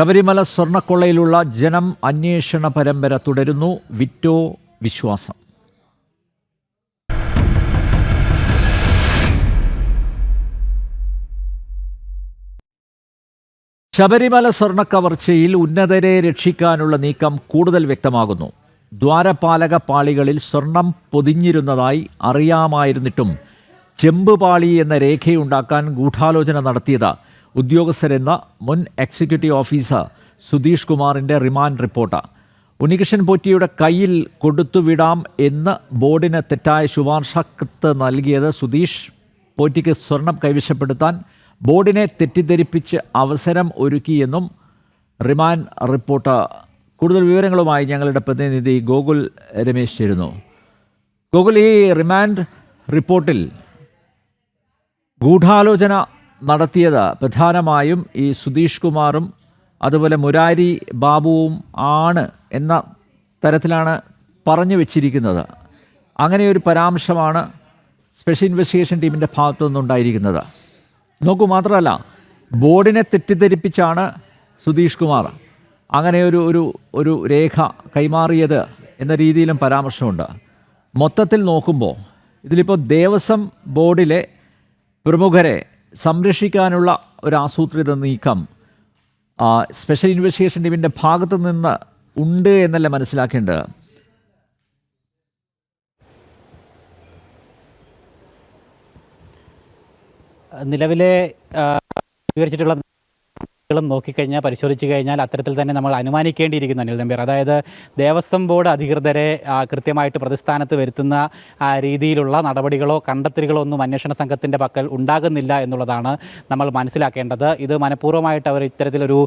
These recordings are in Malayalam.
ശബരിമല സ്വർണ്ണക്കൊള്ളയിലുള്ള ജനം അന്വേഷണ പരമ്പര തുടരുന്നു. വിറ്റോ വിശ്വാസം. ശബരിമല സ്വർണ്ണക്കവർച്ചയിൽ ഉന്നതരെ രക്ഷിക്കാനുള്ള നീക്കം കൂടുതൽ വ്യക്തമാകുന്നു. ദ്വാരപാലക പാളികളിൽ സ്വർണം പൊതിഞ്ഞിരുന്നതായി അറിയാമായിരുന്നിട്ടും ചെമ്പുപാളി എന്ന രേഖയുണ്ടാക്കാൻ ഗൂഢാലോചന നടത്തിയത് ഉദ്യോഗസ്ഥരെന്ന മുൻ എക്സിക്യൂട്ടീവ് ഓഫീസർ സുധീഷ് കുമാറിൻ്റെ റിമാൻഡ് റിപ്പോർട്ട്. ഉണ്ണികൃഷ്ണൻ പോറ്റിയുടെ കയ്യിൽ കൊടുത്തുവിടാം എന്ന് ബോർഡിന് തെറ്റായ ശുപാർശ കത്ത് നൽകിയത് സുധീഷ് പോറ്റിക്ക് സ്വർണം കൈവശപ്പെടുത്താൻ ബോർഡിനെ തെറ്റിദ്ധരിപ്പിച്ച് അവസരം ഒരുക്കിയെന്നും റിമാൻഡ് റിപ്പോർട്ട്. കൂടുതൽ വിവരങ്ങളുമായി ഞങ്ങളുടെ പ്രതിനിധി ഗോകുൽ രമേശ് ചേരുന്നു. ഗോകുൽ, ഈ റിമാൻഡ് റിപ്പോർട്ടിൽ ഗൂഢാലോചന നടത്തിയത് പ്രധാനമായും ഈ സുധീഷ് കുമാറും അതുപോലെ മുരാരി ബാബുവും ആണ് എന്ന തരത്തിലാണ് പറഞ്ഞു വച്ചിരിക്കുന്നത്. അങ്ങനെയൊരു പരാമർശമാണ് സ്പെഷ്യൽ ഇൻവെസ്റ്റിഗേഷൻ ടീമിൻ്റെ ഭാഗത്തു നിന്നുണ്ടായിരിക്കുന്നത്. നോക്കൂ, മാത്രമല്ല ബോർഡിനെ തെറ്റിദ്ധരിപ്പിച്ചാണ് സുധീഷ് കുമാർ അങ്ങനെ ഒരു രേഖ കൈമാറിയത് എന്ന രീതിയിലും പരാമർശമുണ്ട്. മൊത്തത്തിൽ നോക്കുമ്പോൾ ഇതിലിപ്പോൾ ദേവസ്വം ബോർഡിലെ പ്രമുഖരെ സംരക്ഷിക്കാനുള്ള ഒരു ആസൂത്രിത നീക്കം സ്പെഷ്യൽ ഇൻവെസ്റ്റിഗേഷൻ ടീമിൻ്റെ ഭാഗത്തു നിന്ന് ഉണ്ട് എന്നല്ല മനസ്സിലാക്കേണ്ടത്. നിലവിലെ വിവരിച്ചിട്ടുള്ള നോക്കിക്കഴിഞ്ഞാൽ പരിശോധിച്ച് കഴിഞ്ഞാൽ അത്തരത്തിൽ തന്നെ നമ്മൾ അനുമാനിക്കേണ്ടിയിരിക്കുന്നു അനിൽ നമ്പ്യാർ. അതായത് ദേവസ്വം ബോർഡ് അധികൃതരെ കൃത്യമായിട്ട് പ്രതിസ്ഥാനത്ത് വരുത്തുന്ന രീതിയിലുള്ള നടപടികളോ കണ്ടെത്തലുകളോ ഒന്നും അന്വേഷണ സംഘത്തിൻ്റെ പക്കൽ ഉണ്ടാകുന്നില്ല എന്നുള്ളതാണ് നമ്മൾ മനസ്സിലാക്കേണ്ടത്. ഇത് മനഃപൂർവ്വമായിട്ട് അവർ ഇത്തരത്തിലൊരു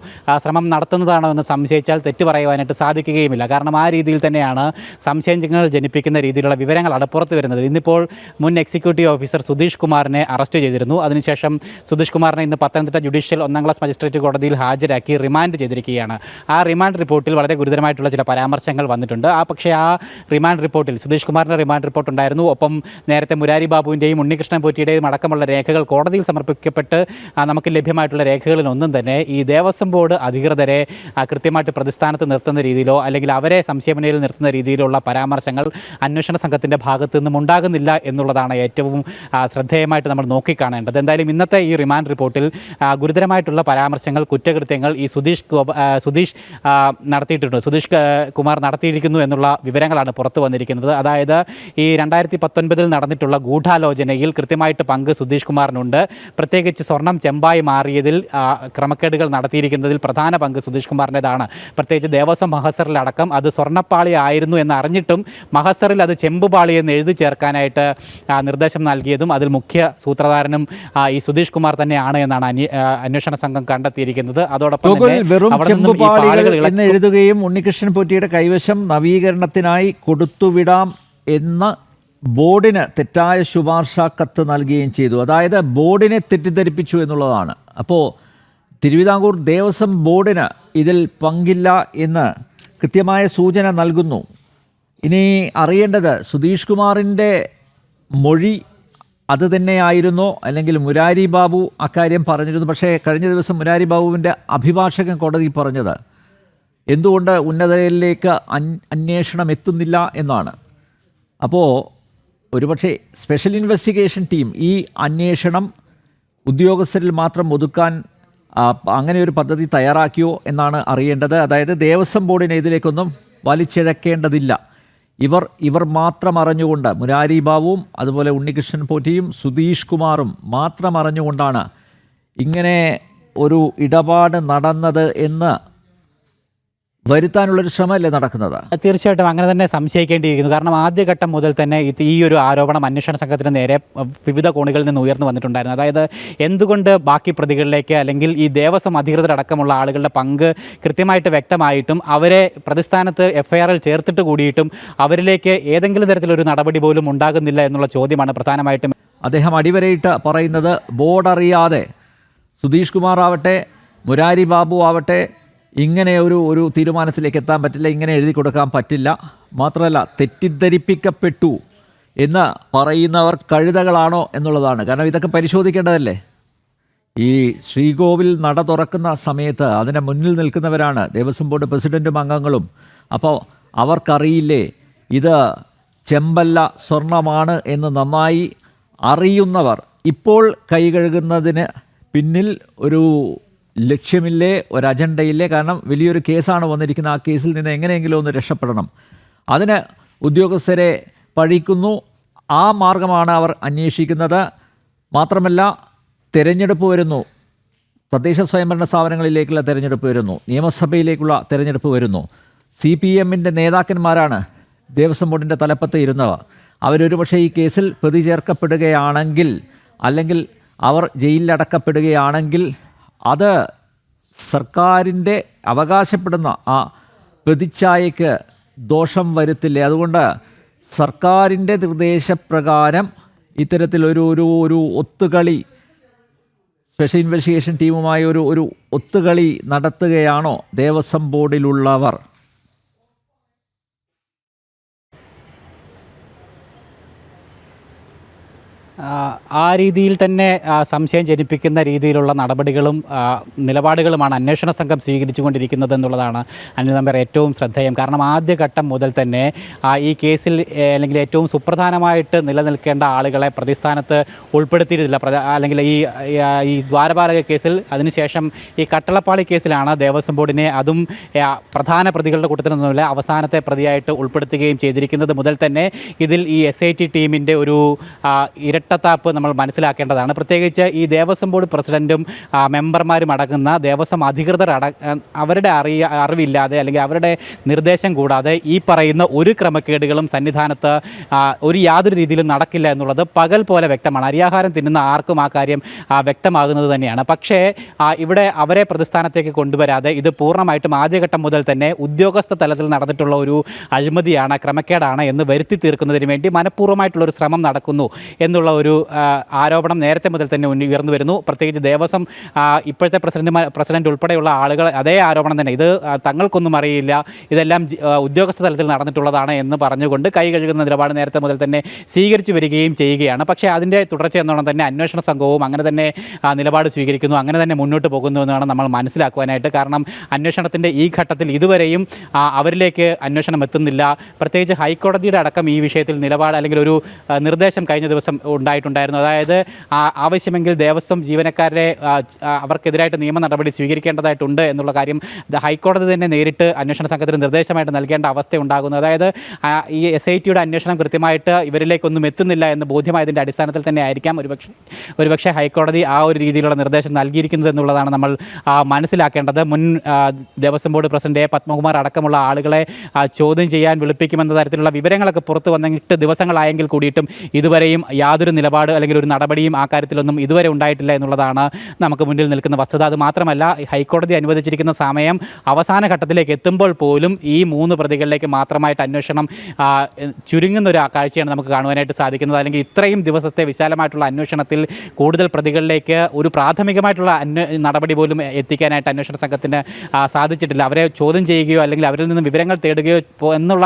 ശ്രമം നടത്തുന്നതാണോ എന്ന് സംശയിച്ചാൽ തെറ്റ് പറയുവാനായിട്ട് സാധിക്കുകയുമില്ല. കാരണം ആ രീതിയിൽ തന്നെയാണ് സംശയങ്ങൾ ജനിപ്പിക്കുന്ന രീതിയിലുള്ള വിവരങ്ങൾ അടപ്പുറത്ത് വരുന്നത്. ഇന്നിപ്പോൾ മുൻ എക്സിക്യൂട്ടീവ് ഓഫീസർ സുധീഷ് കുമാറിനെ അറസ്റ്റ് ചെയ്തിരുന്നു. അതിനുശേഷം സുധീഷ് കുമാറിനെ ഇന്ന് പത്തനംതിട്ട ജുഡീഷ്യൽ 1ാം ക്ലാസ് മജിസ്ട്രേറ്റ് കോടതിയിൽ ഹാജരാക്കി റിമാൻഡ് ചെയ്തിരിക്കുകയാണ്. ആ റിമാൻഡ് റിപ്പോർട്ടിൽ വളരെ ഗുരുതരമായിട്ടുള്ള ചില പരാമർശങ്ങൾ വന്നിട്ടുണ്ട്. പക്ഷേ ആ റിമാൻഡ് റിപ്പോർട്ടിൽ സുധീഷ് കുമാറിൻ്റെ റിമാൻഡ് റിപ്പോർട്ട് ഉണ്ടായിരുന്നു. ഒപ്പം നേരത്തെ മുരാരി ബാബുവിൻ്റെയും ഉണ്ണികൃഷ്ണൻ പോറ്റിയുടെയും അടക്കമുള്ള രേഖകൾ കോടതിയിൽ സമർപ്പിക്കപ്പെട്ട് നമുക്ക് ലഭ്യമായിട്ടുള്ള രേഖകളിലൊന്നും തന്നെ ഈ ദേവസ്വം ബോർഡ് അധികൃതരെ കൃത്യമായിട്ട് പ്രതിസ്ഥാനത്ത് നിർത്തുന്ന രീതിയിലോ അല്ലെങ്കിൽ അവരെ സംശയമുനയിൽ നിർത്തുന്ന രീതിയിലുള്ള പരാമർശങ്ങൾ അന്വേഷണ സംഘത്തിൻ്റെ ഭാഗത്തു നിന്നും ഉണ്ടാകുന്നില്ല എന്നുള്ളതാണ് ഏറ്റവും ശ്രദ്ധേയമായിട്ട് നമ്മൾ നോക്കിക്കാണേണ്ടത്. എന്തായാലും ഇന്നത്തെ ഈ റിമാൻഡ് റിപ്പോർട്ടിൽ ഗുരുതരമായിട്ടുള്ള പരാമർശങ്ങൾ, കുറ്റകൃത്യങ്ങൾ ഈ സുധീഷ് നടത്തിയിട്ടുണ്ട്, സുധീഷ് കുമാർ നടത്തിയിരിക്കുന്നു എന്നുള്ള വിവരങ്ങളാണ് പുറത്തു വന്നിരിക്കുന്നത്. അതായത് ഈ 2019 നടന്നിട്ടുള്ള ഗൂഢാലോചനയിൽ കൃത്യമായിട്ട് പങ്ക് സുധീഷ് കുമാറിനുണ്ട്. പ്രത്യേകിച്ച് സ്വർണം ചെമ്പായി മാറിയതിൽ ക്രമക്കേടുകൾ നടത്തിയിരിക്കുന്നതിൽ പ്രധാന പങ്ക് സുധീഷ് കുമാറിൻ്റെതാണ്. പ്രത്യേകിച്ച് ദേവസ്വം മഹസറിലടക്കം അത് സ്വർണ്ണപ്പാളി ആയിരുന്നു എന്ന് അറിഞ്ഞിട്ടും മഹസറിൽ അത് ചെമ്പുപാളി എന്ന് എഴുതി ചേർക്കാനായിട്ട് നിർദ്ദേശം നൽകിയതും അതിൽ മുഖ്യ സൂത്രധാരനും ഈ സുധീഷ് കുമാർ തന്നെയാണ് എന്നാണ് അന്വേഷണ സംഘം കണ്ടെത്തിയിരിക്കുന്നത്. അതോടൊപ്പം എന്ന് എഴുതുകയും ഉണ്ണികൃഷ്ണൻ പോറ്റിയുടെ കൈവശം നവീകരണത്തിനായി കൊടുത്തുവിടാം എന്ന് ബോർഡിന് തെറ്റായ ശുപാർശ കത്ത് നൽകുകയും ചെയ്തു. അതായത് ബോർഡിനെ തെറ്റിദ്ധരിപ്പിച്ചു എന്നുള്ളതാണ്. അപ്പോൾ തിരുവിതാംകൂർ ദേവസ്വം ബോർഡിന് ഇതിൽ പങ്കില്ല എന്ന് കൃത്യമായ സൂചന നൽകുന്നു. ഇനി അറിയേണ്ടത് സുധീഷ് കുമാറിൻ്റെ മൊഴി അത് തന്നെയായിരുന്നോ അല്ലെങ്കിൽ മുരാരി ബാബു അക്കാര്യം പറഞ്ഞിരുന്നു. പക്ഷേ കഴിഞ്ഞ ദിവസം മുരാരി ബാബുവിൻ്റെ അഭിഭാഷകൻ കോടതി പറഞ്ഞത് എന്തുകൊണ്ട് ഉന്നതരിലേക്ക് അന്വേഷണം എത്തുന്നില്ല എന്നാണ്. അപ്പോൾ ഒരുപക്ഷെ സ്പെഷ്യൽ ഇൻവെസ്റ്റിഗേഷൻ ടീം ഈ അന്വേഷണം ഉദ്യോഗസ്ഥരിൽ മാത്രം ഒതുക്കാൻ അങ്ങനെ ഒരു പദ്ധതി തയ്യാറാക്കിയോ എന്നാണ് അറിയേണ്ടത്. അതായത് ദേവസ്വം ബോർഡിനെ ഇതിലേക്കൊന്നും വലിച്ചിഴക്കേണ്ടതില്ല. ഇവർ മാത്രം അറിഞ്ഞുകൊണ്ട്, മുരാരി ബാബുവും അതുപോലെ ഉണ്ണികൃഷ്ണൻ പോറ്റിയും സുധീഷ് കുമാറും മാത്രം അറിഞ്ഞുകൊണ്ടാണ് ഇങ്ങനെ ഒരു ഇടപാട് നടന്നത് എന്ന് വരുത്താനുള്ളൊരു ശ്രമമല്ലേ നടക്കുന്നത്? തീർച്ചയായിട്ടും അങ്ങനെ തന്നെ സംശയിക്കേണ്ടിയിരിക്കുന്നു. കാരണം ആദ്യഘട്ടം മുതൽ തന്നെ ഈ ഒരു ആരോപണം അന്വേഷണ സംഘത്തിന് നേരെ വിവിധ കോണുകളിൽ നിന്ന് ഉയർന്നു വന്നിട്ടുണ്ടായിരുന്നു. അതായത് എന്തുകൊണ്ട് ബാക്കി പ്രതികളിലേക്ക് അല്ലെങ്കിൽ ഈ ദേവസ്വം അധികൃതരടക്കമുള്ള ആളുകളുടെ പങ്ക് കൃത്യമായിട്ട് വ്യക്തമായിട്ടും അവരെ പ്രതിസ്ഥാനത്ത് FIR-ൽ ചേർത്തിട്ട് കൂടിയിട്ടും അവരിലേക്ക് ഏതെങ്കിലും തരത്തിലൊരു നടപടി പോലും ഉണ്ടാകുന്നില്ല എന്നുള്ള ചോദ്യമാണ് പ്രധാനമായിട്ടും അദ്ദേഹം അടിവരയിട്ട് പറയുന്നത്. ബോർഡ് അറിയാതെ സുധീഷ് കുമാർ ആവട്ടെ മുരാരി ബാബു ആവട്ടെ ഇങ്ങനെ ഒരു തീരുമാനത്തിലേക്ക് എത്താൻ പറ്റില്ല, ഇങ്ങനെ എഴുതി കൊടുക്കാൻ പറ്റില്ല. മാത്രമല്ല തെറ്റിദ്ധരിപ്പിക്കപ്പെട്ടു എന്ന് പറയുന്നവർ കഴുതകളാണോ എന്നുള്ളതാണ്. കാരണം ഇതൊക്കെ പരിശോധിക്കേണ്ടതല്ലേ. ഈ ശ്രീകോവിൽ നട തുറക്കുന്ന സമയത്ത് അതിന് മുന്നിൽ നിൽക്കുന്നവരാണ് ദേവസ്വം ബോർഡ് പ്രസിഡൻറ്റും അംഗങ്ങളും. അപ്പോൾ അവർക്കറിയില്ലേ ഇത് ചെമ്പല്ല സ്വർണമാണ് എന്ന് നന്നായി അറിയുന്നവർ ഇപ്പോൾ കൈ കഴുകുന്നതിന് പിന്നിൽ ഒരു ലക്ഷ്യമില്ലേ, ഒരു അജണ്ടയില്ലേ? കാരണം വലിയൊരു കേസാണ് വന്നിരിക്കുന്നത്. ആ കേസിൽ നിന്ന് എങ്ങനെയെങ്കിലും ഒന്ന് രക്ഷപ്പെടണം. അതിന് ഉദ്യോഗസ്ഥരെ പഴിക്കുന്നു. ആ മാർഗമാണ് അവർ അന്വേഷിക്കുന്നത്. മാത്രമല്ല, തിരഞ്ഞെടുപ്പ് വരുന്നു, തദ്ദേശ സ്വയംഭരണ സ്ഥാപനങ്ങളിലേക്കുള്ള തിരഞ്ഞെടുപ്പ് വരുന്നു, നിയമസഭയിലേക്കുള്ള തിരഞ്ഞെടുപ്പ് വരുന്നു. CPM നേതാക്കന്മാരാണ് ദേവസ്വം ബോർഡിൻ്റെ തലപ്പത്ത് ഇരുന്നവ. അവരൊരു പക്ഷേ ഈ കേസിൽ പ്രതി ചേർക്കപ്പെടുകയാണെങ്കിൽ, അല്ലെങ്കിൽ അവർ ജയിലിലടക്കപ്പെടുകയാണെങ്കിൽ അത് സർക്കാരിൻ്റെ അവകാശപ്പെടുന്ന ആ പ്രതിച്ഛായയ്ക്ക് ദോഷം വരുത്തില്ലേ? അതുകൊണ്ട് സർക്കാരിൻ്റെ നിർദ്ദേശപ്രകാരം ഇത്തരത്തിലൊരു ഒത്തുകളി, സ്പെഷ്യൽ ഇൻവെസ്റ്റിഗേഷൻ ടീമുമായി ഒരു ഒത്തുകളി നടത്തുകയാണോ ദേവസ്വം ബോർഡിലുള്ളവർ? ആ രീതിയിൽ തന്നെ സംശയം ജനിപ്പിക്കുന്ന രീതിയിലുള്ള നടപടികളും നിലപാടുകളുമാണ് അന്വേഷണ സംഘം സ്വീകരിച്ചുകൊണ്ടിരിക്കുന്നത് എന്നുള്ളതാണ് അനിൽ നമ്പ്യാർ ഏറ്റവും ശ്രദ്ധേയം. കാരണം ആദ്യഘട്ടം മുതൽ തന്നെ ഈ കേസിൽ അല്ലെങ്കിൽ ഏറ്റവും സുപ്രധാനമായിട്ട് നിലനിൽക്കേണ്ട ആളുകളെ പ്രതിസ്ഥാനത്ത് ഉൾപ്പെടുത്തിയിരുന്നില്ല. അല്ലെങ്കിൽ ഈ ദ്വാരപാലക കേസിൽ, അതിനുശേഷം ഈ കട്ടളപ്പാളി കേസിലാണ് ദേവസ്വം ബോർഡിനെ, അതും പ്രധാന പ്രതികളുടെ കൂട്ടത്തിൽ നിന്നുമില്ല, അവസാനത്തെ പ്രതിയായിട്ട് ഉൾപ്പെടുത്തുകയും ചെയ്തിരിക്കുന്നത് മുതൽ തന്നെ ഇതിൽ ഈ SIT ടീമിൻ്റെ ഒരു ഇരട്ടത്താപ്പ് നമ്മൾ മനസ്സിലാക്കേണ്ടതാണ്. പ്രത്യേകിച്ച് ഈ ദേവസ്വം ബോർഡ് പ്രസിഡൻറ്റും മെമ്പർമാരും അടങ്ങുന്ന ദേവസ്വം അധികൃതർ അവരുടെ അറിവില്ലാതെ അല്ലെങ്കിൽ അവരുടെ നിർദ്ദേശം കൂടാതെ ഈ പറയുന്ന ഒരു ക്രമക്കേടുകളും സന്നിധാനത്ത് യാതൊരു രീതിയിലും നടക്കില്ല എന്നുള്ളത് പകൽ പോലെ വ്യക്തമാണ്. അരിയാഹാരം തിന്നുന്ന ആർക്കും ആ കാര്യം വ്യക്തമാകുന്നത് തന്നെയാണ്. പക്ഷേ ഇവിടെ അവരെ പ്രതിസ്ഥാനത്തേക്ക് കൊണ്ടുവരാതെ ഇത് പൂർണ്ണമായിട്ടും ആദ്യഘട്ടം മുതൽ തന്നെ ഉദ്യോഗസ്ഥ തലത്തിൽ നടന്നിട്ടുള്ള ഒരു അഴിമതിയാണ്, ക്രമക്കേടാണ് എന്ന് വരുത്തി തീർക്കുന്നതിന് വേണ്ടി മനഃപൂർവ്വമായിട്ടുള്ളൊരു ശ്രമം നടക്കുന്നു എന്നുള്ള ഒരു ആരോപണം നേരത്തെ മുതൽ തന്നെ ഉയർന്നു വരുന്നു. പ്രത്യേകിച്ച് ദേവസ്വം ഇപ്പോഴത്തെ പ്രസിഡന്റ് ഉൾപ്പെടെയുള്ള ആളുകൾ അതേ ആരോപണം തന്നെ, ഇത് തങ്ങൾക്കൊന്നും അറിയില്ല, ഇതെല്ലാം ഉദ്യോഗസ്ഥ തലത്തിൽ നടന്നിട്ടുള്ളതാണ് എന്ന് പറഞ്ഞുകൊണ്ട് കൈ കഴുകുന്ന നിലപാട് നേരത്തെ മുതൽ തന്നെ സ്വീകരിച്ചു വരികയും ചെയ്യുകയാണ്. പക്ഷേ അതിൻ്റെ തുടർച്ച എന്നോണം തന്നെ അന്വേഷണ സംഘവും അങ്ങനെ തന്നെ നിലപാട് സ്വീകരിക്കുന്നു, അങ്ങനെ തന്നെ മുന്നോട്ട് പോകുന്നു എന്നാണ് നമ്മൾ മനസ്സിലാക്കുവാനായിട്ട്. കാരണം അന്വേഷണത്തിൻ്റെ ഈ ഘട്ടത്തിൽ ഇതുവരെയും അവരിലേക്ക് അന്വേഷണം എത്തുന്നില്ല. പ്രത്യേകിച്ച് ഹൈക്കോടതിയുടെ അടക്കം ഈ വിഷയത്തിൽ നിലപാട് അല്ലെങ്കിൽ ഒരു നിർദ്ദേശം കഴിഞ്ഞ ദിവസം ഉണ്ടായിട്ടുണ്ടായിരുന്നു. അതായത് ആവശ്യമെങ്കിൽ ദേവസ്വം ജീവനക്കാരെ അവർക്കെതിരായിട്ട് നിയമ നടപടി സ്വീകരിക്കേണ്ടതായിട്ടുണ്ട് എന്നുള്ള കാര്യം ഹൈക്കോടതി തന്നെ നേരിട്ട് അന്വേഷണ സംഘത്തിന് നിർദ്ദേശമായിട്ട് നൽകേണ്ട അവസ്ഥ ഉണ്ടാകുന്നു. അതായത് ഈ SITയുടെ അന്വേഷണം കൃത്യമായിട്ട് ഇവരിലേക്കൊന്നും എത്തുന്നില്ല എന്ന് ബോധ്യമായതിൻ്റെ അടിസ്ഥാനത്തിൽ തന്നെ ആയിരിക്കാം ഒരുപക്ഷെ ഹൈക്കോടതി ആ ഒരു രീതിയിലുള്ള നിർദ്ദേശം നൽകിയിരിക്കുന്നത് എന്നുള്ളതാണ് നമ്മൾ മനസ്സിലാക്കേണ്ടത്. മുൻ ദേവസ്വം ബോർഡ് പ്രസിഡന്റ് പത്മകുമാർ അടക്കമുള്ള ആളുകളെ ചോദ്യം ചെയ്യാൻ വിളിപ്പിക്കുമെന്ന തരത്തിലുള്ള വിവരങ്ങളൊക്കെ പുറത്തു വന്നിട്ട് ദിവസങ്ങളായെങ്കിൽ കൂടിയിട്ടും ഇതുവരെയും യാതൊരു നിലപാട് അല്ലെങ്കിൽ ഒരു നടപടിയും ആ കാര്യത്തിലൊന്നും ഇതുവരെ ഉണ്ടായിട്ടില്ല എന്നുള്ളതാണ് നമുക്ക് മുന്നിൽ നിൽക്കുന്ന വസ്തുത. അത് മാത്രമല്ല, ഹൈക്കോടതി അനുവദിച്ചിരിക്കുന്ന സമയം അവസാന ഘട്ടത്തിലേക്ക് എത്തുമ്പോൾ പോലും ഈ 3 പ്രതികളിലേക്ക് മാത്രമായിട്ട് അന്വേഷണം ചുരുങ്ങുന്ന ഒരു കാഴ്ചയാണ് നമുക്ക് കാണുവാനായിട്ട് സാധിക്കുന്നത്. അല്ലെങ്കിൽ ഇത്രയും ദിവസത്തെ വിശാലമായിട്ടുള്ള അന്വേഷണത്തിൽ കൂടുതൽ പ്രതികളിലേക്ക് ഒരു പ്രാഥമികമായിട്ടുള്ള നടപടി പോലും എത്തിക്കാനായിട്ട് അന്വേഷണ സംഘത്തിന് സാധിച്ചിട്ടില്ല. അവരെ ചോദ്യം ചെയ്യുകയോ അല്ലെങ്കിൽ അവരിൽ നിന്ന് വിവരങ്ങൾ തേടുകയോ എന്നുള്ള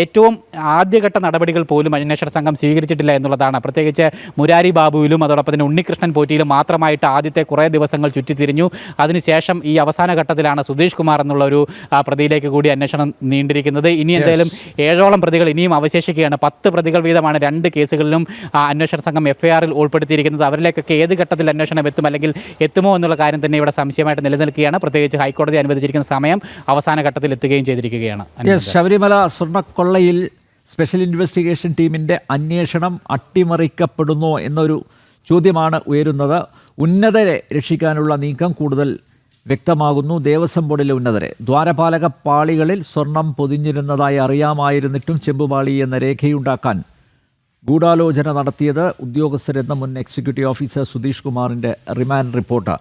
ഏറ്റവും ആദ്യഘട്ട നടപടികൾ പോലും അന്വേഷണ സംഘം സ്വീകരിച്ചിട്ടില്ല എന്നുള്ളതാണ്. പ്രത്യേകിച്ച് മുരാരി ബാബുവിലും അതോടൊപ്പം തന്നെ ഉണ്ണികൃഷ്ണൻ പോറ്റിയിലും മാത്രമായിട്ട് ആദ്യത്തെ കുറേ ദിവസങ്ങൾ ചുറ്റിത്തിരിഞ്ഞു. അതിനുശേഷം ഈ അവസാന ഘട്ടത്തിലാണ് സുധീഷ് കുമാർ എന്നുള്ള ഒരു പ്രതിയിലേക്ക് കൂടി അന്വേഷണം നീണ്ടിരിക്കുന്നത്. ഇനി എന്തായാലും 7ഓളം പ്രതികൾ ഇനിയും അവശേഷിക്കുകയാണ്. 10 പ്രതികൾ വീതമാണ് 2 കേസുകളിലും അന്വേഷണ സംഘം FIRൽ ഉൾപ്പെടുത്തിയിരിക്കുന്നത്. അവരിലേക്കൊക്കെ ഏത് ഘട്ടത്തിൽ അന്വേഷണം എത്തും അല്ലെങ്കിൽ എത്തുമോ എന്നുള്ള കാര്യം തന്നെ ഇവിടെ സംശയമായിട്ട് നിലനിൽക്കുകയാണ്. പ്രത്യേകിച്ച് ഹൈക്കോടതി അനുവദിച്ചിരിക്കുന്ന സമയം അവസാന ഘട്ടത്തിൽ എത്തുകയും ചെയ്തിരിക്കുകയാണ്. ശബരിമല സ്വർണ്ണക്കൊള്ളയിൽ സ്പെഷ്യൽ ഇൻവെസ്റ്റിഗേഷൻ ടീമിൻ്റെ അന്വേഷണം അട്ടിമറിക്കപ്പെടുന്നോ എന്നൊരു ചോദ്യമാണ് ഉയരുന്നത്. ഉന്നതരെ രക്ഷിക്കാനുള്ള നീക്കം കൂടുതൽ വ്യക്തമാകുന്നു. ദേവസ്വം ബോർഡിലെ ഉന്നതരെ ദ്വാരപാലക പാളികളിൽ സ്വർണം പൊതിഞ്ഞിരുന്നതായി അറിയാമായിരുന്നിട്ടും ചെമ്പുപാളി എന്ന രേഖയുണ്ടാക്കാൻ ഗൂഢാലോചന നടത്തിയത് ഉദ്യോഗസ്ഥരെന്ന മുൻ എക്സിക്യൂട്ടീവ് ഓഫീസർ സുധീഷ് കുമാറിൻ്റെ റിമാൻഡ് റിപ്പോർട്ട്